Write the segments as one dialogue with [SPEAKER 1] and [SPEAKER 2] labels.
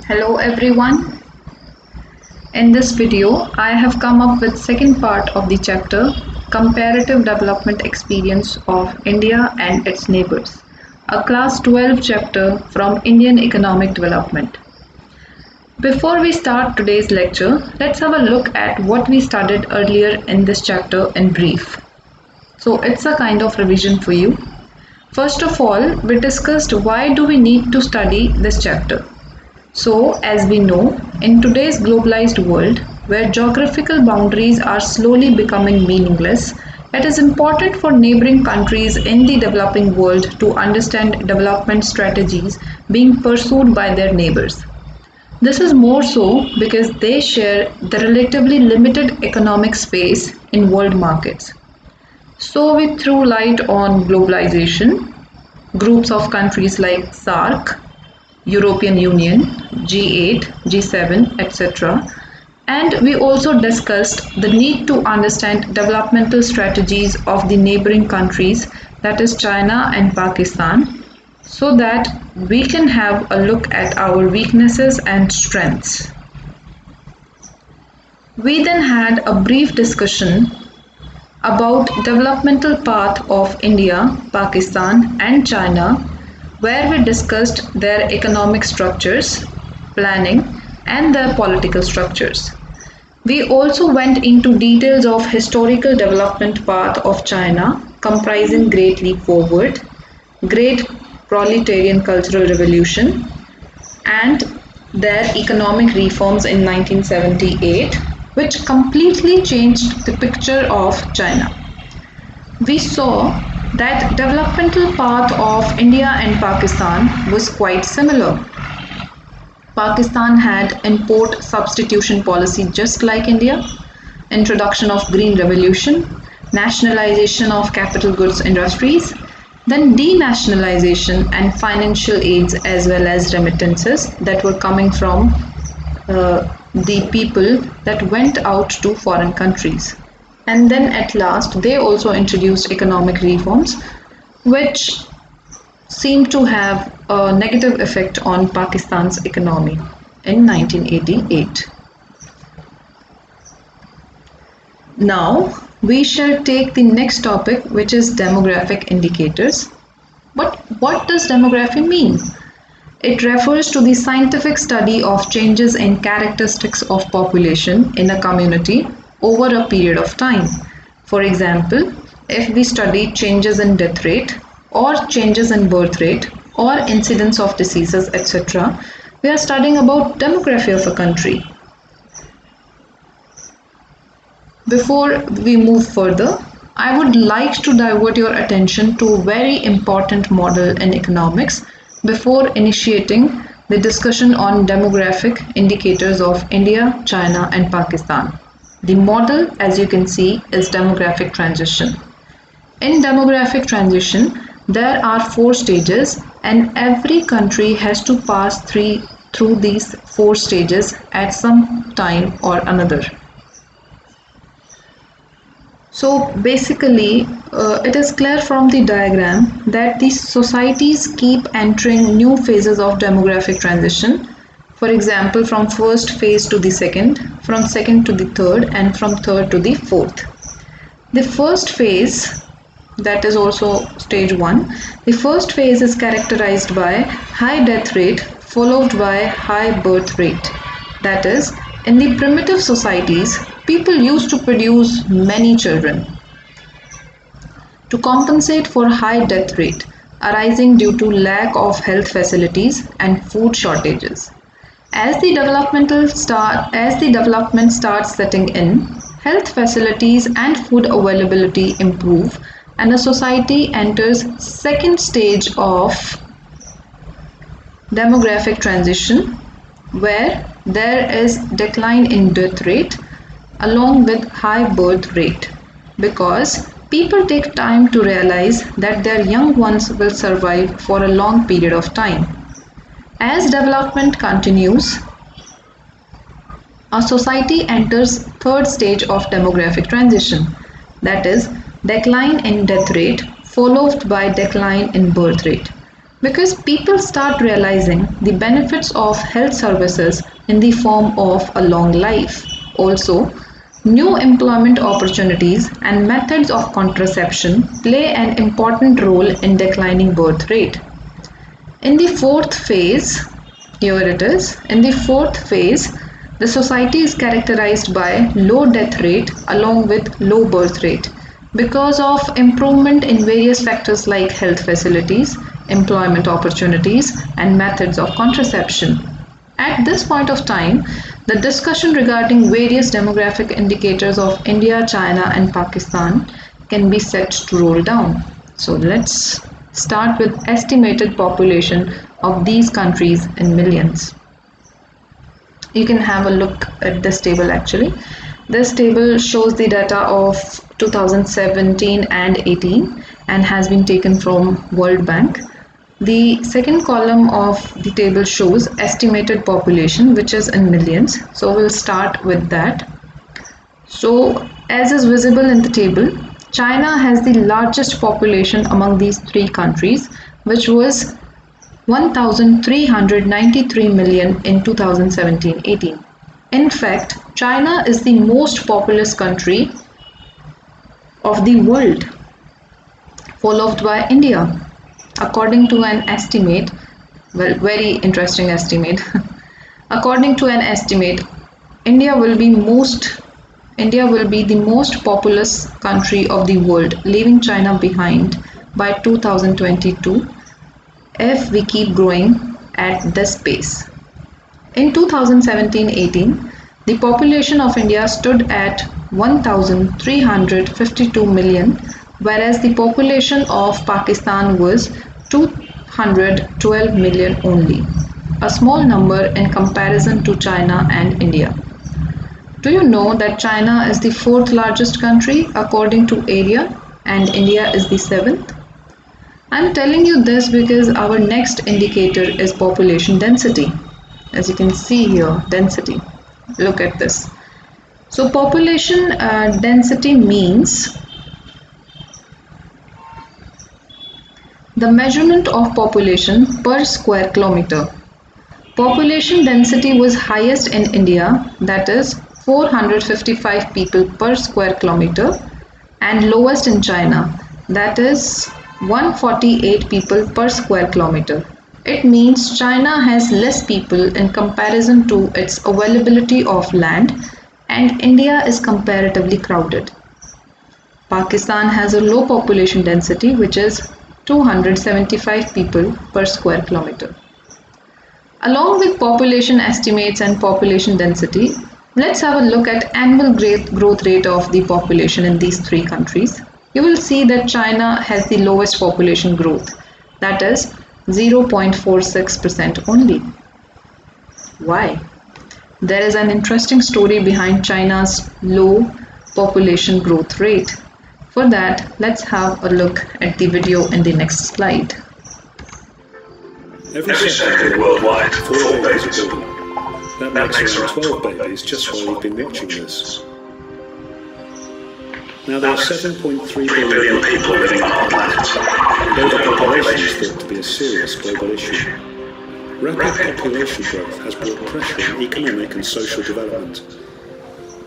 [SPEAKER 1] Hello everyone. In this video, I have come up with second part of the chapter Comparative Development Experience of India and its Neighbors, a class 12 chapter from Indian Economic Development. Before we start today's lecture, let's have a look at what we studied earlier in this chapter in brief. So it's a kind of revision for you. First of all, we discussed why do we need to study this chapter. So, as we know, in today's globalized world, where geographical boundaries are slowly becoming meaningless, it is important for neighboring countries in the developing world to understand development strategies being pursued by their neighbors. This is more so because they share the relatively limited economic space in world markets. So, we threw light on globalization, groups of countries like SAARC, European Union, G8, G7, etc. And we also discussed the need to understand developmental strategies of the neighboring countries, that is China and Pakistan, so that we can have a look at our weaknesses and strengths. We then had a brief discussion about developmental path of India, Pakistan and China, where we discussed their economic structures, planning and their political structures. We also went into details of historical development path of China, comprising Great Leap Forward, Great Proletarian Cultural Revolution and their economic reforms in 1978, which completely changed the picture of China. We saw that developmental path of India and Pakistan was quite similar. Pakistan had import substitution policy just like India, introduction of green revolution, nationalization of capital goods industries, then denationalization and financial aids as well as remittances that were coming from the people that went out to foreign countries. And then at last they also introduced economic reforms which seemed to have a negative effect on Pakistan's economy in 1988. Now we shall take the next topic, which is demographic indicators. But what does demography mean? It refers to the scientific study of changes in characteristics of population in a community over a period of time. For example, if we study changes in death rate or changes in birth rate or incidence of diseases, etc., we are studying about demography of a country. Before we move further, I would like to divert your attention to a very important model in economics before initiating the discussion on demographic indicators of India, China and Pakistan. The model, as you can see, is demographic transition. In demographic transition, there are 4 stages and every country has to pass through these 4 stages at some time or another. So basically, it is clear from the diagram that these societies keep entering new phases of demographic transition. For example, from first phase to the second, from second to the third, and from third to the fourth. The first phase, that is also stage 1, the first phase is characterized by high death rate followed by high birth rate. That is, in the primitive societies, people used to produce many children. To compensate for high death rate arising due to lack of health facilities and food shortages. As the development starts setting in, health facilities and food availability improve and a society enters second stage of demographic transition where there is decline in death rate along with high birth rate because people take time to realize that their young ones will survive for a long period of time. As development continues, a society enters third stage of demographic transition, that is decline in death rate followed by decline in birth rate, Because people start realizing the benefits of health services in the form of a long life. Also, new employment opportunities and methods of contraception play an important role in declining birth rate. In the fourth phase, here it is, in the fourth phase, the society is characterized by low death rate along with low birth rate because of improvement in various factors like health facilities, employment opportunities, and methods of contraception. At this point of time, the discussion regarding various demographic indicators of India, China, and Pakistan can be set to roll down. So let's start with estimated population of these countries in millions. You can have a look at this table actually. This table shows the data of 2017 and 18 and has been taken from World Bank. The second column of the table shows estimated population, which is in millions. So we'll start with that. So as is visible in the table, China has the largest population among these three countries, which was 1,393 million in 2017-18. In fact, China is the most populous country of the world, followed by India. According to an estimate, well, very interesting estimate. According to an estimate, India will be the most populous country of the world, leaving China behind by 2022 if we keep growing at this pace. In 2017-18, the population of India stood at 1,352 million, whereas the population of Pakistan was 212 million only, a small number in comparison to China and India. Do you know that China is the fourth largest country according to area and India is the seventh? I'm telling you this because our next indicator is population density. As you can see here, density. Look at this. So population density means the measurement of population per square kilometer. Population density was highest in India, that is 455 people per square kilometer, and lowest in China, that is 148 people per square kilometer. It means China has less people in comparison to its availability of land, and India is comparatively crowded. Pakistan has a low population density, which is 275 people per square kilometer. Along with population estimates and population density, let's have a look at annual growth rate of the population in these three countries. You will see that China has the lowest population growth, that is 0.46% only. Why? There is an interesting story behind China's low population growth rate. For that, let's have a look at the video in the next slide.
[SPEAKER 2] Every second worldwide, 4 babies are born. That makes around 12 babies just while you've been watching this. Now there are 7.3 billion people living on our planet, and overpopulation is thought to be a serious global issue. Rapid population growth has brought pressure on economic and social development.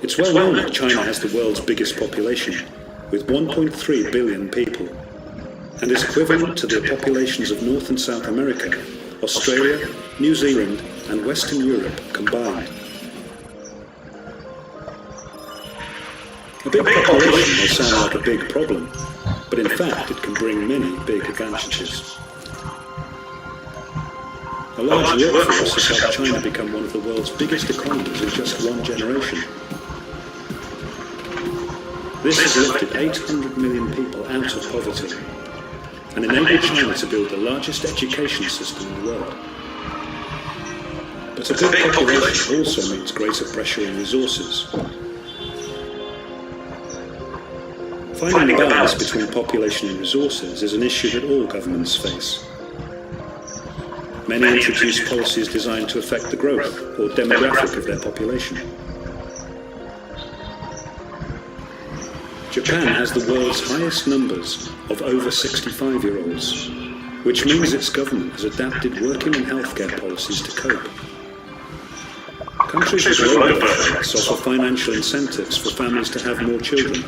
[SPEAKER 2] It's well known that China has the world's biggest population, with 1.3 billion people, and is equivalent to the populations of North and South America, Australia, New Zealand, and Western Europe combined. A big population may sound like a big problem, but in fact it can bring many big advantages. A large workforce has helped China become one of the world's biggest economies in just one generation. This has lifted 800 million people out of poverty and enabled China to build the largest education system in the world. But a big population also means greater pressure on resources. Finding the balance between population and resources is an issue that all governments face. Many introduce policies designed to affect the growth or demographic of their population. Japan has the world's highest numbers of over 65-year-olds, which means its government has adapted working and healthcare policies to cope. Countries with low birth rates offer financial incentives for families to have more children.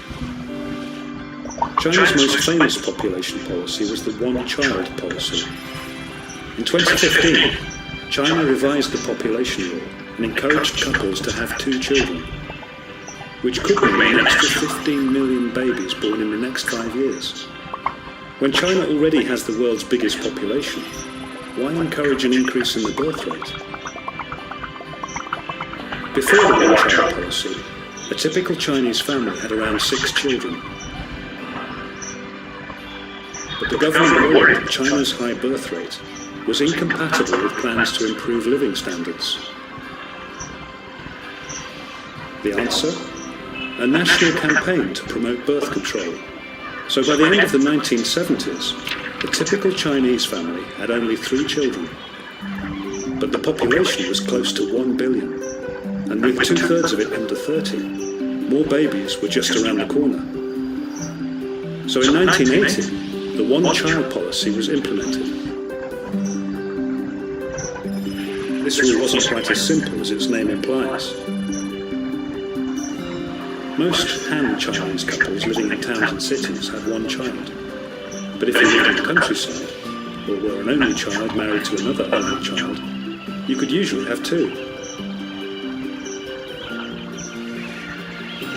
[SPEAKER 2] China's most famous population policy was the one-child policy. In 2015, China revised the population law and encouraged couples to have 2 children, which could mean an extra 15 million babies born in the next 5 years. When China already has the world's biggest population, why encourage an increase in the birth rate? Before the one-child policy, a typical Chinese family had around 6 children. But the government worried that China's high birth rate was incompatible with plans to improve living standards. The answer? A national campaign to promote birth control. So by the end of the 1970s, the typical Chinese family had only 3 children. But the population was close to 1 billion. And with 2/3 of it under 30, more babies were just around the corner. So in 1980, the one-child policy was implemented. This rule wasn't quite as simple as its name implies. Most Han Chinese couples living in towns and cities have 1 child. But if you lived in the countryside, or were an only child married to another only child, you could usually have 2.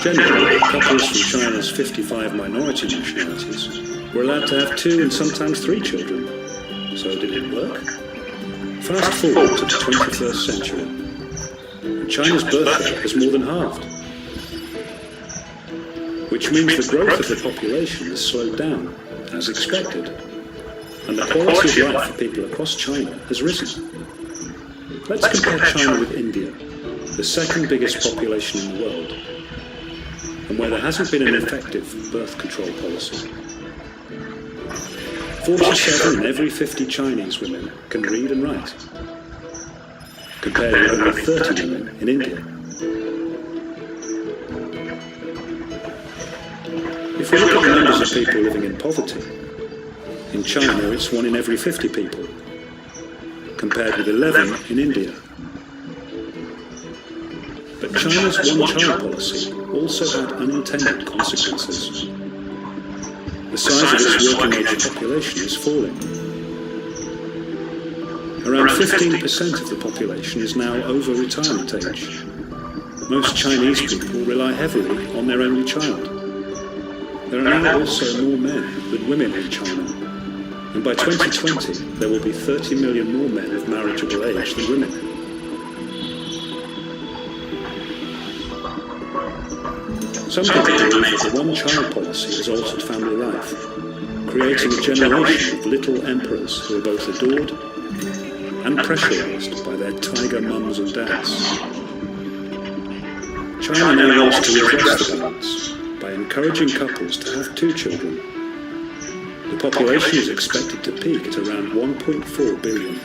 [SPEAKER 2] Generally, couples from China's 55 minority nationalities were allowed to have 2 and sometimes 3 children. So did it work? Fast forward to the 21st century, and China's birth rate has more than halved, which means the growth of the population has slowed down, as expected, and the quality of life for people across China has risen. Let's compare China with India, the second biggest population in the world, and where there hasn't been an effective birth control policy. 47 in every 50 Chinese women can read and write, compared with only 30 women in India. If we look at the numbers of people living in poverty, in China it's 1 in every 50 people, compared with 11 in India. But China's one-child policy also had unintended consequences. The size of its working-age population is falling. Around 15% of the population is now over retirement age. Most Chinese people rely heavily on their only child. There are now also more men than women in China, and by 2020 there will be 30 million more men of marriageable age than women. Some people believe that the one-child policy has altered family life, creating a generation of little emperors who are both adored and pressurized by their tiger mums and dads. China now wants to reverse the balance by encouraging couples to have 2 children. The population is expected to peak at around 1.4 billion.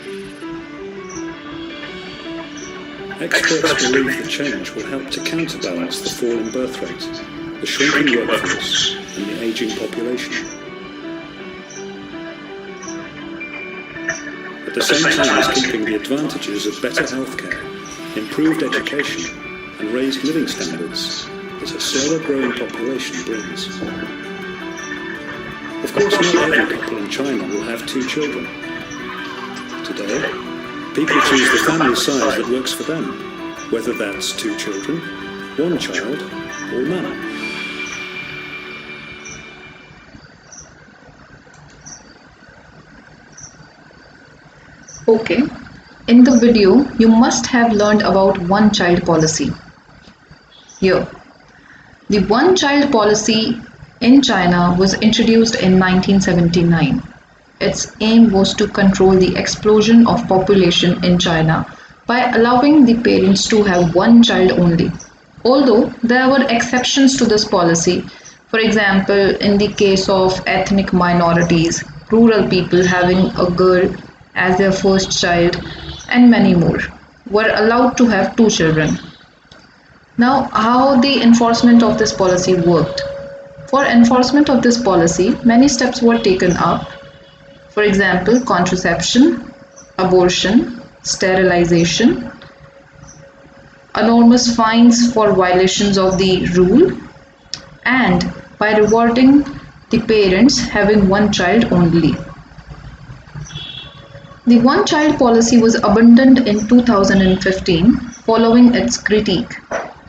[SPEAKER 2] Experts believe the change will help to counterbalance the fall in birth rate, the shrinking workforce, and the aging population. At the same time as keeping the advantages of better healthcare, improved education, and raised living standards that a slower growing population brings. Of course, not every couple in China will have 2 children. Today, people choose the family size that works for them, whether that's 2 children, 1 child, or none.
[SPEAKER 1] Okay, in the video, you must have learned about one-child policy. Here, the one-child policy in China was introduced in 1979. Its aim was to control the explosion of population in China by allowing the parents to have 1 child only. Although there were exceptions to this policy, for example, in the case of ethnic minorities, rural people having a girl as their first child, and many more, were allowed to have 2 children. Now, how the enforcement of this policy worked? For enforcement of this policy, many steps were taken up. For example, contraception, abortion, sterilization, enormous fines for violations of the rule, and by rewarding the parents having one child only. The one child policy was abandoned in 2015 following its critique.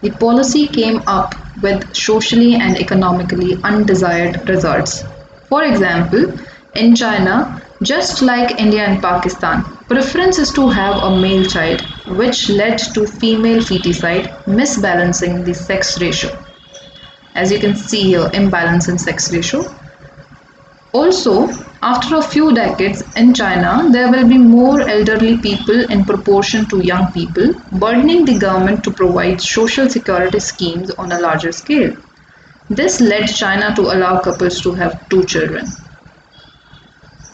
[SPEAKER 1] The policy came up with socially and economically undesired results. For example, in China, just like India and Pakistan, preference is to have a male child, which led to female feticide, misbalancing the sex ratio. As you can see here, imbalance in sex ratio. Also, after a few decades in China, there will be more elderly people in proportion to young people, burdening the government to provide social security schemes on a larger scale. This led China to allow couples to have two children.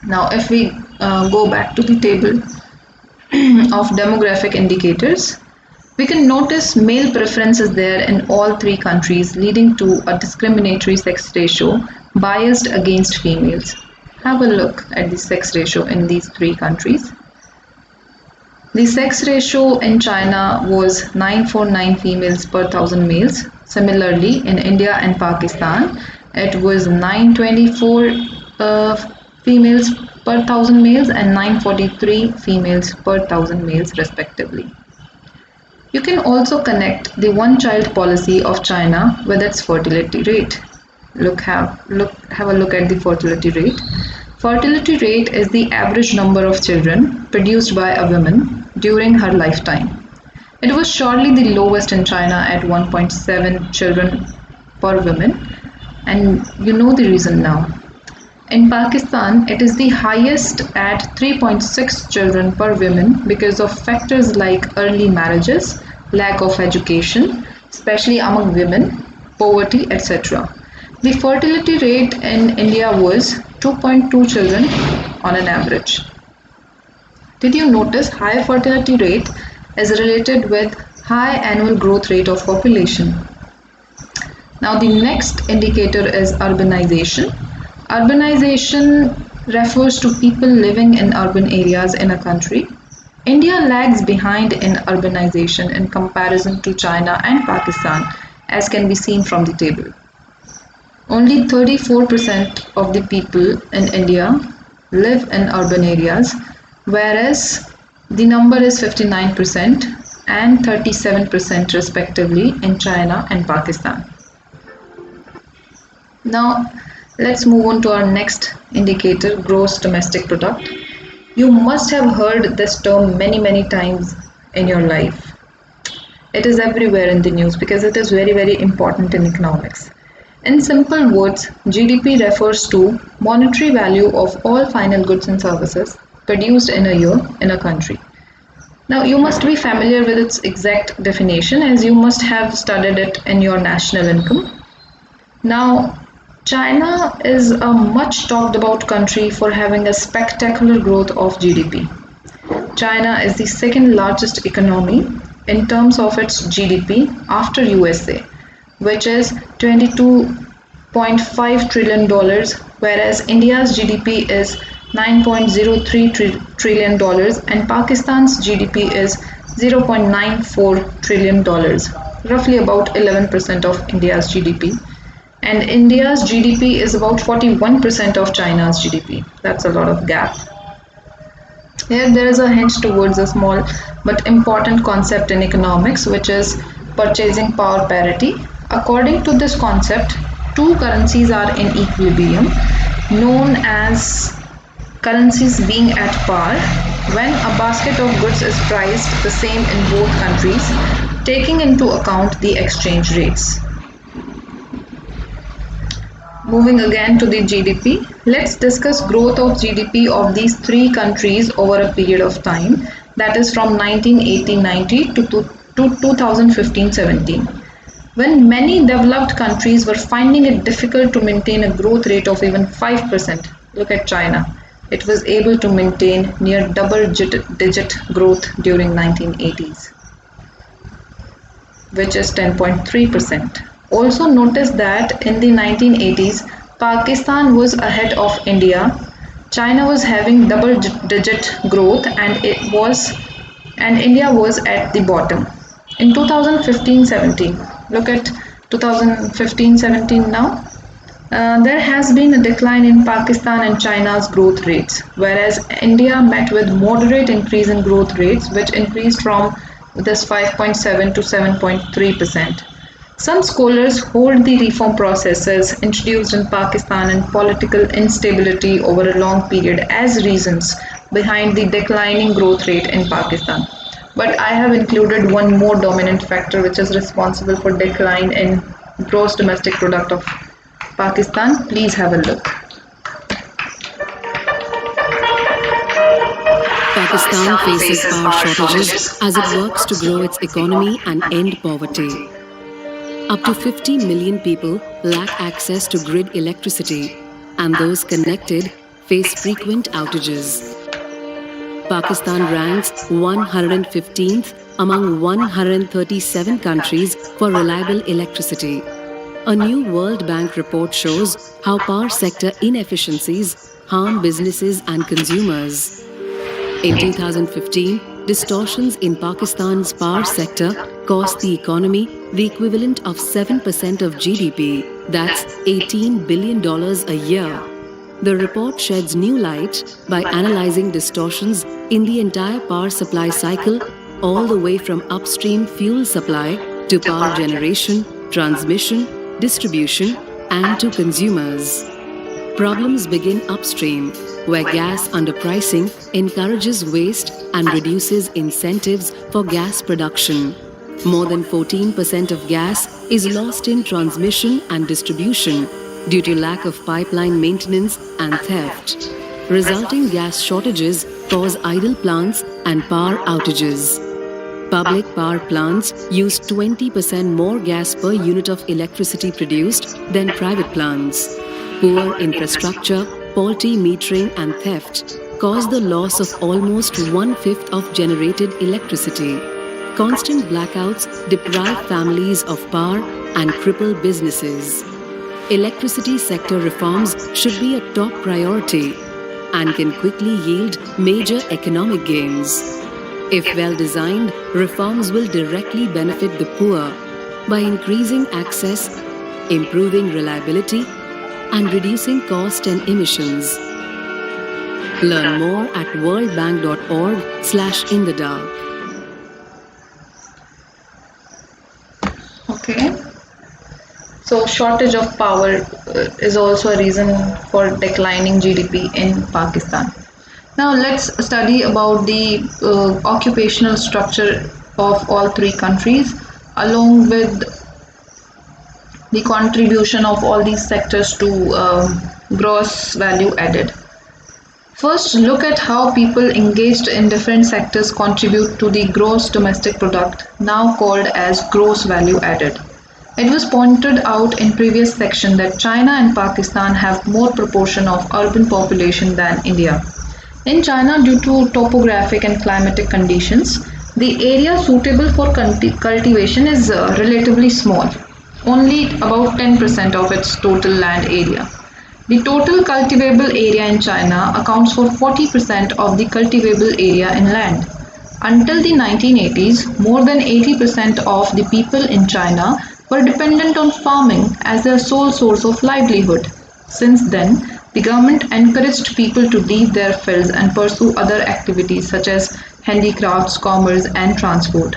[SPEAKER 1] Now, if we go back to the table of demographic indicators, we can notice male preference is there in all three countries, leading to a discriminatory sex ratio biased against females. Have a look at the sex ratio in these three countries. The sex ratio in China was 949 females per 1,000 males. Similarly, in India and Pakistan, it was 924 females per 1,000 males and 943 females per 1,000 males respectively. You can also connect the one-child policy of China with its fertility rate. Have a look at the fertility rate. Fertility rate is the average number of children produced by a woman during her lifetime. It was surely the lowest in China at 1.7 children per woman, and you know the reason now. In Pakistan, it is the highest at 3.6 children per woman because of factors like early marriages, lack of education, especially among women, poverty, etc. The fertility rate in India was 2.2 children on an average. Did you notice high fertility rate is related with high annual growth rate of population? Now the next indicator is urbanization. Urbanization refers to people living in urban areas in a country. India lags behind in urbanization in comparison to China and Pakistan, as can be seen from the table. Only 34% of the people in India live in urban areas, whereas the number is 59% and 37% respectively in China and Pakistan. Now, let's move on to our next indicator, gross domestic product. You must have heard this term many times in your life. It is everywhere in the news because it is very important in economics. In simple words, GDP refers to monetary value of all final goods and services produced in a year in a country. Now, you must be familiar with its exact definition as you must have studied it in your national income. Now, China is a much talked about country for having a spectacular growth of GDP. China is the second largest economy in terms of its GDP after USA, which is $22.5 trillion, whereas India's GDP is $9.03 trillion and Pakistan's GDP is $0.94 trillion, roughly about 11% of India's GDP. And India's GDP is about 41% of China's GDP. That's a lot of gap. Here there is a hint towards a small but important concept in economics, which is purchasing power parity. According to this concept, two currencies are in equilibrium, known as currencies being at par, when a basket of goods is priced the same in both countries, taking into account the exchange rates. Moving again to the GDP, let's discuss growth of GDP of these three countries over a period of time, that is from 1980-90 to 2015-17. When many developed countries were finding it difficult to maintain a growth rate of even 5%, look at China. It was able to maintain near double-digit growth during 1980s, which is 10.3%. Also notice that in the 1980s, Pakistan was ahead of India China was having double-digit growth, and India was at the bottom. In 2015-17, look at 2015-17 now. There has been a decline in Pakistan and China's growth rates, whereas India met with moderate increase in growth rates, which increased from this 5.7 to 7.3%. Some scholars hold the reform processes introduced in Pakistan and political instability over a long period as reasons behind the declining growth rate in Pakistan. But I have included one more dominant factor which is responsible for decline in gross domestic product of Pakistan. Please have a look.
[SPEAKER 3] Pakistan faces power shortages as it works to grow its economy and end poverty. Up to 50 million people lack access to grid electricity, and those connected face frequent outages. Pakistan ranks 115th among 137 countries for reliable electricity. A new World Bank report shows how power sector inefficiencies harm businesses and consumers. In 2015, distortions in Pakistan's power sector cost the economy the equivalent of 7% of GDP, that's $18 billion a year. The report sheds new light by analyzing distortions in the entire power supply cycle, all the way from upstream fuel supply to power generation, transmission, distribution, and to consumers. Problems begin upstream, where gas underpricing encourages waste and reduces incentives for gas production. More than 14% of gas is lost in transmission and distribution due to lack of pipeline maintenance and theft. Resulting gas shortages cause idle plants and power outages. Public power plants use 20% more gas per unit of electricity produced than private plants. Poor infrastructure, faulty metering and theft cause the loss of almost 1/5 of generated electricity. Constant blackouts deprive families of power and cripple businesses. Electricity sector reforms should be a top priority and can quickly yield major economic gains. If well designed, reforms will directly benefit the poor by increasing access, improving reliability, and reducing cost and emissions. Learn more at worldbank.org/inthedark.
[SPEAKER 1] Okay. So shortage of power is also a reason for declining GDP in Pakistan. Now let's study about the occupational structure of all three countries along with the contribution of all these sectors to gross value added. First, look at how people engaged in different sectors contribute to the gross domestic product, now called as gross value added. It was pointed out in previous section that China and Pakistan have more proportion of urban population than India. In China, due to topographic and climatic conditions, the area suitable for cultivation is relatively small, only about 10% of its total land area. The total cultivable area in China accounts for 40% of the cultivable area in land. Until the 1980s, more than 80% of the people in China were dependent on farming as their sole source of livelihood. Since then, the government encouraged people to leave their fields and pursue other activities such as handicrafts, commerce, and transport.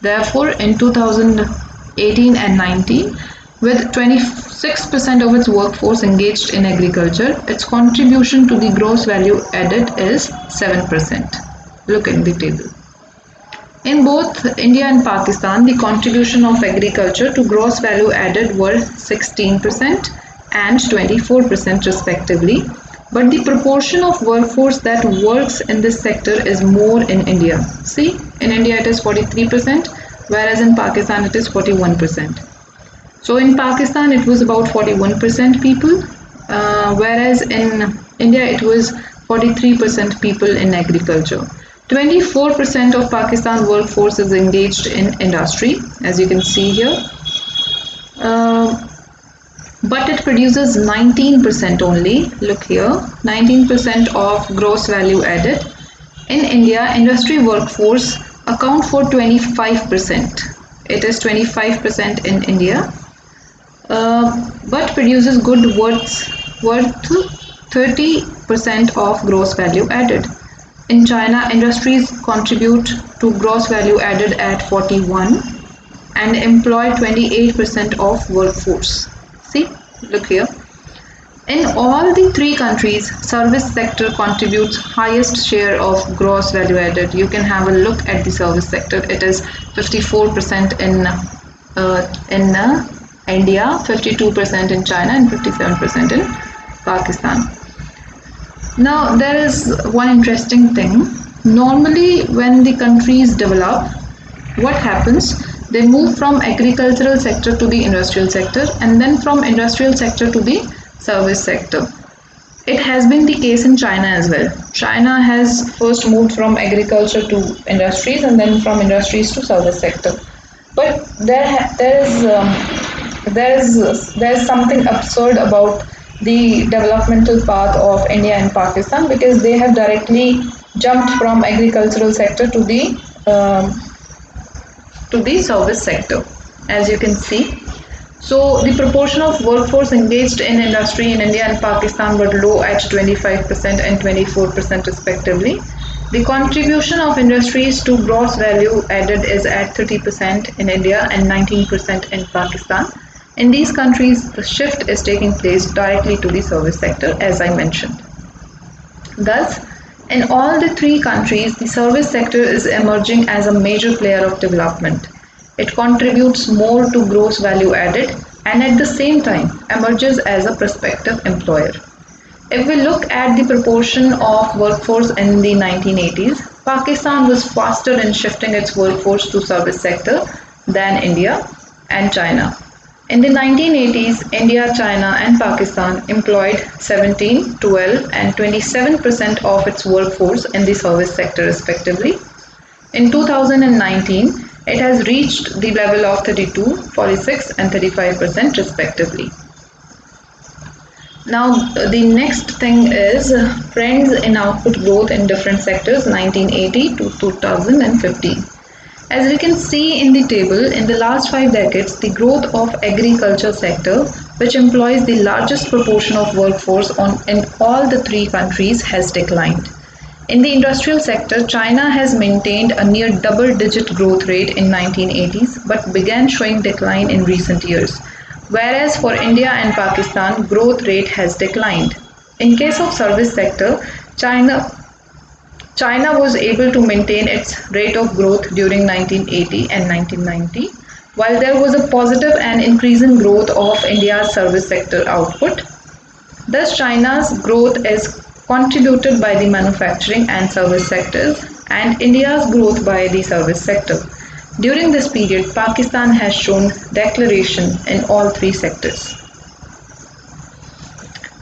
[SPEAKER 1] Therefore, in 2018 and 19, with 26% of its workforce engaged in agriculture, its contribution to the gross value added is 7%. Look at the table. In both India and Pakistan, the contribution of agriculture to gross value added were 16% and 24% respectively, but the proportion of workforce that works in this sector is more in India. See, in India it is 43%, whereas in Pakistan it is 41%. So in Pakistan it was about 41% people, whereas in India it was 43% people in agriculture. 24% of Pakistan workforce is engaged in industry, as you can see here. but it produces 19% only. Look here, 19% of gross value added. In India, industry workforce account for 25%. It is 25% in India, but produces good worth 30% of gross value added. In China, industries contribute to gross value added at 41 and employ 28% of workforce. See, look here. In all the three countries, service sector contributes highest share of gross value added. You can have a look at the service sector. It is 54% in India, 52% in China, and 57% in Pakistan. Now, there is one interesting thing. Normally, when the countries develop, what happens? They move from agricultural sector to the industrial sector, and then from industrial sector to the service sector. It has been the case in China as well. China has first moved from agriculture to industries, and then from industries to service sector. But there's something absurd about the developmental path of India and Pakistan, because they have directly jumped from agricultural sector to the service sector, as you can see. So the proportion of workforce engaged in industry in India and Pakistan were low at 25% and 24% respectively. The contribution of industries to gross value added is at 30% in India and 19% in Pakistan. In these countries, the shift is taking place directly to the service sector, as I mentioned. Thus, in all the three countries, the service sector is emerging as a major player of development. It contributes more to gross value added and at the same time emerges as a prospective employer. If we look at the proportion of workforce in the 1980s, Pakistan was faster in shifting its workforce to service sector than India and China. In the 1980s, India, China and Pakistan employed 17, 12 and 27% of its workforce in the service sector respectively. In 2019, it has reached the level of 32, 46 and 35% respectively. Now the next thing is trends in output growth in different sectors 1980 to 2015. As we can see in the table, in the last 5 decades, the growth of agriculture sector, which employs the largest proportion of workforce in all the three countries, has declined. In the industrial sector, China has maintained a near double-digit growth rate in 1980s but began showing decline in recent years. Whereas for India and Pakistan, growth rate has declined. In case of service sector, China was able to maintain its rate of growth during 1980 and 1990, while there was a positive and increasing growth of India's service sector output. Thus, China's growth is contributed by the manufacturing and service sectors, and India's growth by the service sector. During this period, Pakistan has shown deceleration in all three sectors.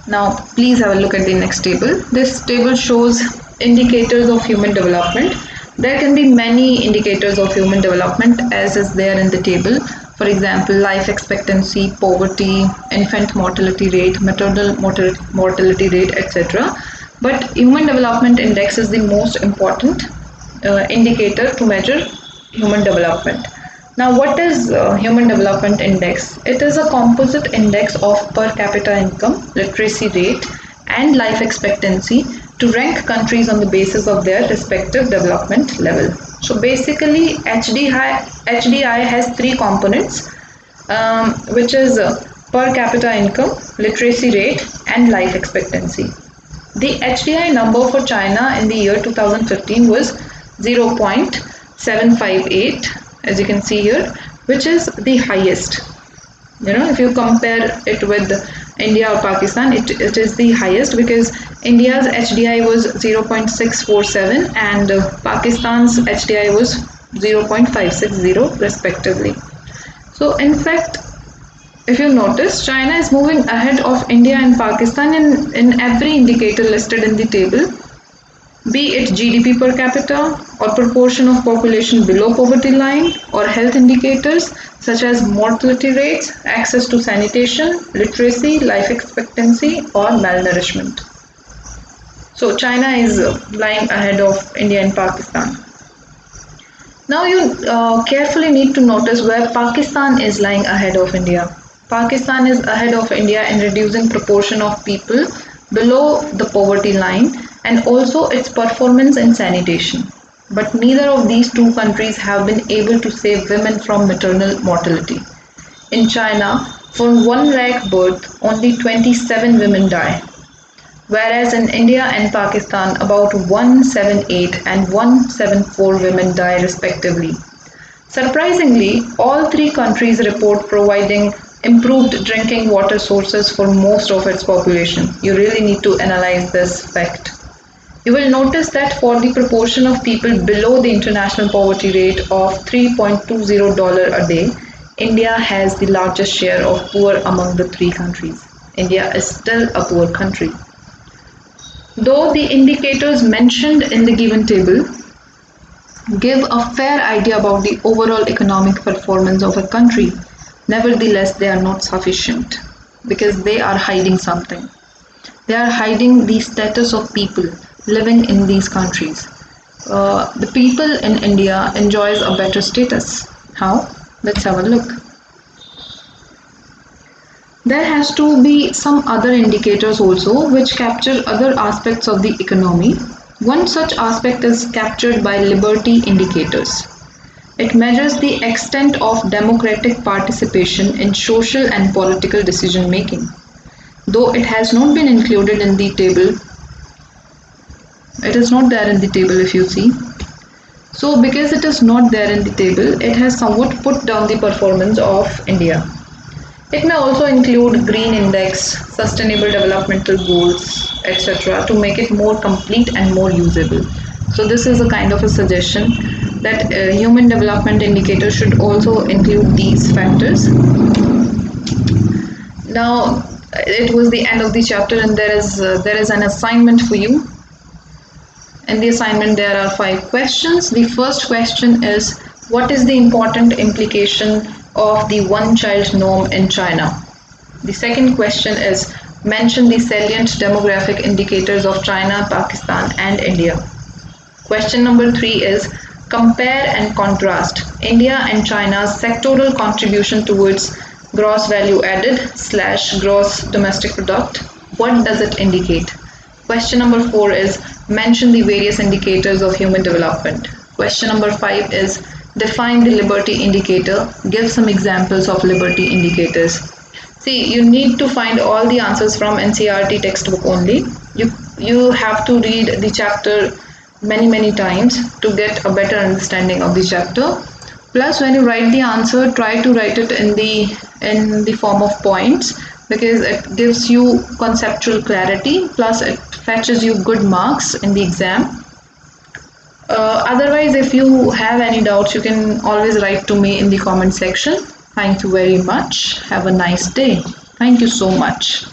[SPEAKER 1] Now, please have a look at the next table. This table shows indicators of human development. There can be many indicators of human development as is there in the table. For example, life expectancy, poverty, infant mortality rate, maternal mortality rate, etc. But Human Development Index is the most important indicator to measure human development. Now, what is Human Development Index? It is a composite index of per capita income, literacy rate, and life expectancy to rank countries on the basis of their respective development level. So basically, HDI has three components, which is per capita income, literacy rate, and life expectancy. The HDI number for China in the year 2015 was 0.758, as you can see here, which is the highest. If you compare it with India or Pakistan, it is the highest, because India's HDI was 0.647 and Pakistan's HDI was 0.560 respectively. So in fact, if you notice, China is moving ahead of India and Pakistan in every indicator listed in the table. be it GDP per capita or proportion of population below poverty line or health indicators such as mortality rates, access to sanitation, literacy, life expectancy or malnourishment. So China is lying ahead of India and Pakistan. Now you carefully need to notice where Pakistan is lying ahead of India. Pakistan is ahead of India in reducing proportion of people below the poverty line and also its performance in sanitation. But neither of these two countries have been able to save women from maternal mortality. In China, for 1 lakh birth, only 27 women die, whereas in India and Pakistan about 178 and 174 women die respectively. Surprisingly, all three countries report providing improved drinking water sources for most of its population. You really need to analyze this fact. You will notice that for the proportion of people below the international poverty rate of $3.20 a day, India has the largest share of poor among the three countries. India is still a poor country. Though the indicators mentioned in the given table give a fair idea about the overall economic performance of a country, nevertheless they are not sufficient because they are hiding something. They are hiding the status of people living in these countries. The people in India enjoys a better status. How? Let's have a look. There has to be some other indicators also which capture other aspects of the economy. One such aspect is captured by liberty indicators. It measures the extent of democratic participation in social and political decision making. Though it has not been included in the table, it is not there in the table if you see. So because it is not there in the table, it has somewhat put down the performance of India. It may also include green index, sustainable developmental goals, etc. to make it more complete and more usable. So this is a kind of a suggestion that human development indicator should also include these factors. Now it was the end of the chapter and there is an assignment for you. In the assignment there are 5 questions. The first question is, what is the important implication of the one-child norm in China? The second question is, mention the salient demographic indicators of China, Pakistan and India. Question number 3 is, compare and contrast India and China's sectoral contribution towards gross value added / gross domestic product. What does it indicate? Question number 4 is, mention the various indicators of human development. Question number 5 is, define the liberty indicator. Give some examples of liberty indicators. See, you need to find all the answers from NCERT textbook only. You have to read the chapter many times to get a better understanding of the chapter. Plus, when you write the answer, try to write it in the form of points because it gives you conceptual clarity. Plus, it fetches you good marks in the exam. Otherwise, if you have any doubts, you can always write to me in the comment section. Thank you very much. Have a nice day. Thank you so much.